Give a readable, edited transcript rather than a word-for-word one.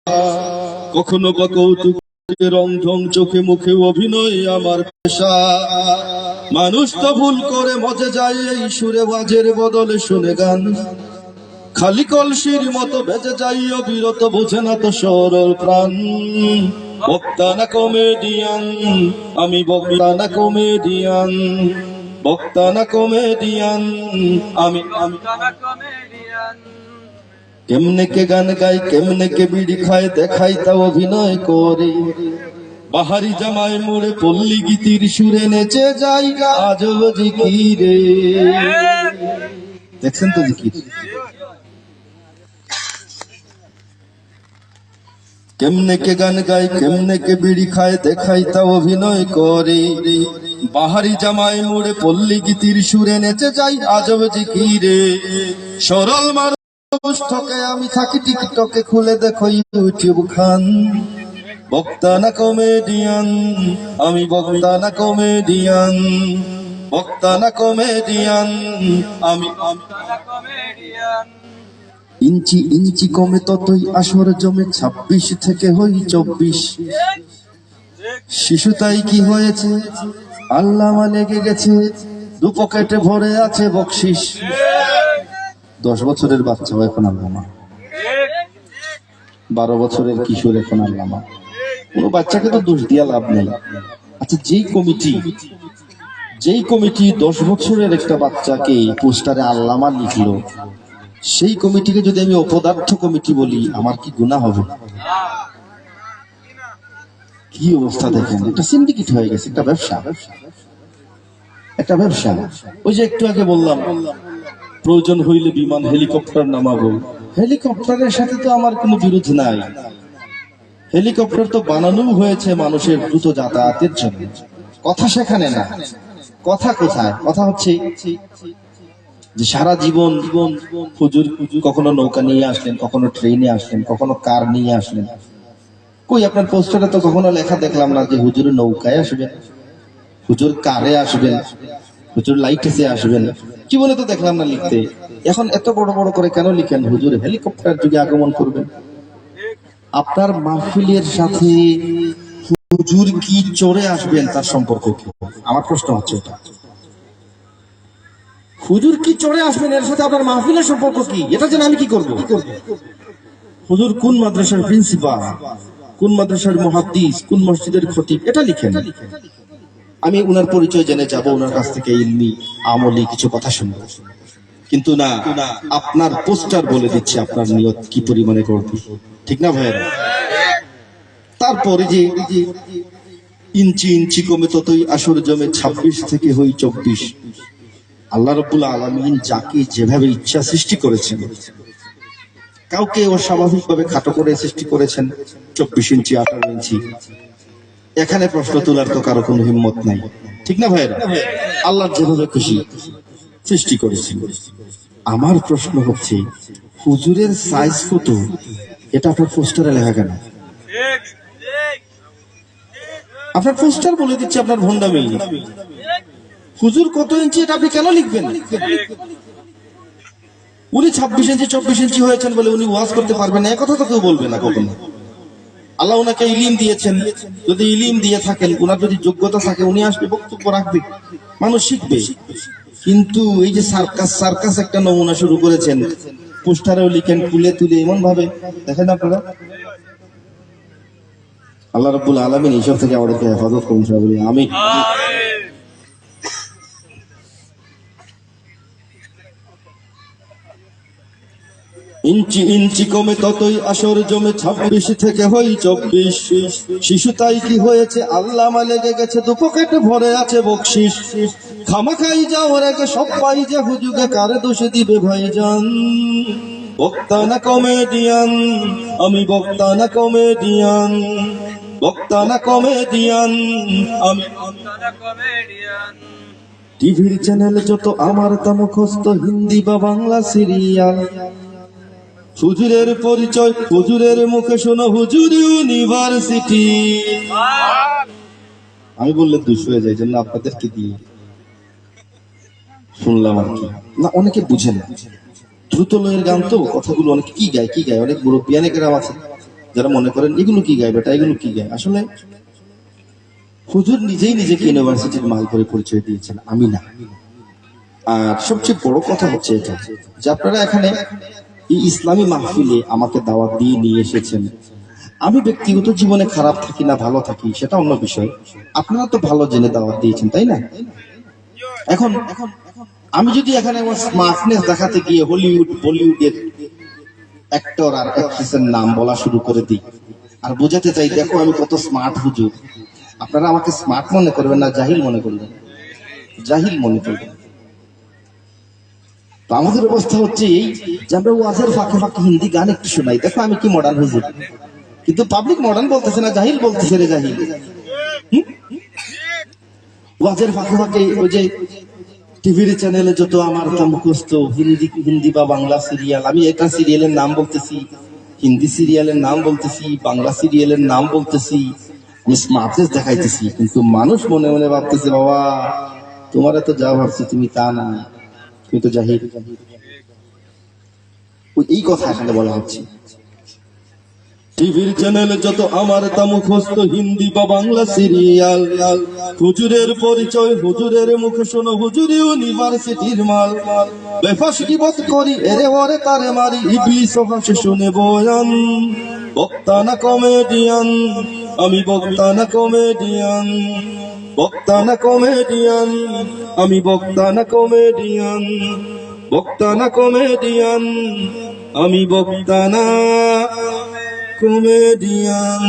কখনো বা কৌতুক রংঢং, চোখে মুখে অভিনয় আমার পেশা। মানুষ তো ভুল করে মজে যায় এই সুরে, বাজের বদলে শুনে গান। খালি কলসির মতো বেজে যাই অবিরত, বোঝে না তো সরল প্রাণ। বক্তা না কমেডিয়ান, আমি বক্তা না কমেডিয়ান। বক্তা না কমেডিয়ান, আমি কেমনে কে গান গাই, কেমনে কে বিড়ি খায়, দেখাই তা অভিনয় করে। বাহারি জামাই মোড়ে পল্লী গীতির সুরে নেচে যাই আজব জিকিরে। দেখছেন তো জিকির কেমনে কে গান গাই, কেমনে কে বিড়ি খায়, দেখাই তা অভিনয় করে। বাহারি জামাই মোড়ে পল্লী গীতির সুরে নেচে যাই আজব জিকিরে। সরল মানুষ ঠকে আমি থাকি টিকটকে, খুলে দেখো ইউটিউব খান। বক্তা না কমেডিয়ান, আমি বক্তা না কমেডিয়ান। বক্তা না কমেডিয়ান, আমি ইঞ্চি ইঞ্চি কমে ততই আসর জমে, 26 থেকে হই 24। শিশু তাই কি হয়েছে, আল্লামা লেগে গেছে, দু পকেটে ভরে আছে বকশিস। 10 বছরের বাচ্চা এখন আল্লামা, 12 বছরের কিশোর এখন আল্লামা। কোনো বাচ্চাকে তো দোষ দিয়া লাভ নেই। আচ্ছা, যেই কমিটি 10 বছরের একটা বাচ্চাকে পোস্টারে আল্লামা লিখলো, সেই কমিটিকে যদি আমি অপদার্থ কমিটি বলি, আমার কি গুনাহ হবে? কি অবস্থা দেখেন, একটা সিন্ডিকেট হয়ে গেছে, একটা ব্যবসা। ওই যে একটু আগে বললাম, প্রয়োজন হইলে বিমান হেলিকপ্টার নামাবো। হেলিকপ্টারের সাথে তো আমার কোনো বিরোধ নাই। হেলিকপ্টার তো বানানো হয়েছে মানুষের দ্রুত যাতায়াতের জন্য। কথা সেখানে না, কথা কোথায়? কথা হচ্ছে যে সারা জীবন হুজুর কখনো নৌকা নিয়ে আসলেন, কখনো ট্রেনে আসলেন, কখনো কার নিয়ে আসলেন। কই আপনার পোস্টারে তো কখনো লেখা দেখলাম না যে হুজুর নৌকায় আসবেন, হুজুর কারে আসবেন, হুজুর লাইটেসে আসবেন। কি বলে তো দেখলাম না লিখতে। এখন এত বড় বড় করে কেন লিখেন হুজুর হেলিকপ্টার যুগে আগমন করবেন? আপনার মাহফিলের সাথে হুজুর কি চড়ে আসবেন তার সম্পর্ক কি? আমার প্রশ্ন হচ্ছে এটা। হুজুর কি চড়ে আসবেন এর সাথে আপনার মাহফিলের সম্পর্ক কি? এটা যেন আমি কি করব? হুজুর কোন মাদ্রাসার প্রিন্সিপাল, কোন মাদ্রাসার মুহাদ্দিস, কোন মসজিদের খতিব, এটা লিখেন। আমি উনার পরিচয় জেনে যাব, উনার কাছ থেকে ইলমি আমলি কিছু কথা শুনবো। কিন্তু না, আপনার পোস্টার বলে দিচ্ছে আপনার নিয়ত কি পরিমাণে করবে। ঠিক না ভাইয়েরা? তারপরে যে ইঞ্চি ইঞ্চি কমে ততই আসর জমে, 26 থেকে হই 24। আল্লাহ রাব্বুল আলামিন যাকে যেভাবে ইচ্ছা সৃষ্টি করেছেন, কাউকে অস্বাভাবিকভাবে খাটো করে সৃষ্টি করেছেন 24 ইঞ্চি 18 ইঞ্চি। এখানে প্রশ্ন তোলার তো কারো কোনো হিম্মত নাই। ঠিক না ভাইয়েরা? আল্লাহ যেভাবে খুশি সৃষ্টি করেছেন। আমার প্রশ্ন হচ্ছে, হুজুরের সাইজ কত এটা আপনার পোস্টারে লেখা কেন? আপনার পোস্টার বলে দিচ্ছে আপনার ভন্ডামি। হুজুর কত ইঞ্চি এটা আপনি কেন লিখবেন? উনি 26 ইঞ্চি 24 ইঞ্চি হয়েছেন বলে উনি ওয়াজ করতে পারবেন না, একথা তো কেউ বলবে না কখনো। আল্লাহ ওনাকে ইলিম দিয়েছেন, যদি ইলিম দিয়ে থাকেন, ওনার যদি যোগ্যতা থাকে, উনি আসবে, বক্তব্য রাখবে, মানুষ শিখবে। কিন্তু এই যে সার্কাস একটা নমুনা শুরু করেছেন, পোস্টারেও লিখেন তুলে তুলে এমন ভাবে, দেখেন আপনারা। আল্লাহ রাব্বুল আলামিন এইসব থেকে আমাদেরকে হেফাজত করুন, সবাই বলি আমিন। ইঞ্চি ইঞ্চি কমে ততই আসর জমে, 26 থেকে হই 24। শিশু তাই কি হয়েছে, আল্লামা লেগে গেছে, দু পকেটে ভরে আছে বকশিস। খামাখাই যাওয়ার আগে সবাই যে হুজুগে কারে দোষে দিবে ভাইজান। বক্তা না কমেডিয়ান, আমি বক্তা না কমেডিয়ান। বক্তা না কমেডিয়ান, আমি টিভির চ্যানেল যত আমার তা মুখস্থ, হিন্দি বা বাংলা সিরিয়াল। হুজুরের পরিচয় হুজুরের মুখে শোনো, হুজুর ইউনিভার্সিটি। আমি বললে দুষ হয়ে যায়, জন্য আপনাদেরকে দিয়ে শুনলাম আর কি। না, অনেকে বুঝে না, দ্রুত লয়ের গান তো, কথাগুলো অনেকে কি গায়, অনেক মুরব্বিয়ানে কেরাম আছে, যারা মনে করেন এগুলো কি গায় বেটা, এগুলো কি গায়। আসলে হুজুর নিজেই নিজেকে ইউনিভার্সিটির মাল করে পরিচয় দিয়েছেন, আমি না। আর সবচেয়ে বড় কথা হচ্ছে এটা যে আপনারা এখানে এই ইসলামী মাহফিলে আমাকে দাওয়াত দিয়ে নিয়ে এসেছেন। আমি ব্যক্তিগত জীবনে খারাপ থাকি না ভালো থাকি সেটা অন্য বিষয়, আপনারা তো ভালো জেনে দাওয়াত দিয়েছেন, তাই না? এখন আমি যদি এখানে আমার স্মার্টনেস দেখাতে গিয়ে হলিউড বলিউডের অ্যাক্টর আর অ্যাক্ট্রেসের নাম বলা শুরু করে দিই আর বোঝাতে চাই দেখো আমি কত স্মার্ট হুজুর, আপনারা আমাকে স্মার্ট মনে করবেন না জাহিল মনে করবেন, জাহিল মনে করবেন। তো আমাদের অবস্থা হচ্ছে এই যে আমরা ওয়াজের ফাঁকে ফাঁকে হিন্দি গান একটু শোনাই, দেখো আমি কি মডার্ন হুজুর, কিন্তু পাবলিক মডার্ন বলতেছে না, জাহিল বলতেছে রে জাহিল। ওয়াজের ফাঁকে ফাঁকে ওই যে টিভির চ্যানেলে যত আমার মুখস্থ হিন্দি বা বাংলা সিরিয়াল, আমি এটা সিরিয়ালের নাম বলতেছি, হিন্দি সিরিয়ালের নাম বলতেছি, বাংলা সিরিয়ালের নাম বলতেছি, আমি স্মার্টনেস দেখাইতেছি, কিন্তু মানুষ মনে মনে ভাবতেছে বাবা তোমার তো যা ভাবছি তুমি তা না, তুমি তো জাহিল। এই কথা এখানে বলা হচ্ছে। টিভির চ্যানেলে যত আমার তা মুখস্থ হিন্দি বা বাংলা সিরিয়াল, হুজুরের পরিচয় হুজুরের মুখে শোনো, হুজুর ইউনিভার্সিটির মাল, বেফাস গীবত করি এরে ওরে তারে মারি, ইবলিস হাসে শুনে বয়ান, বক্তা না কমেডিয়ান, আমি বক্তা না কমেডিয়ান, বক্তা না কমেডিয়ান, আমি বক্তা না কমেডিয়ান, বক্তা না কমেডিয়ান, আমি বক্তা না কমেডিয়ান।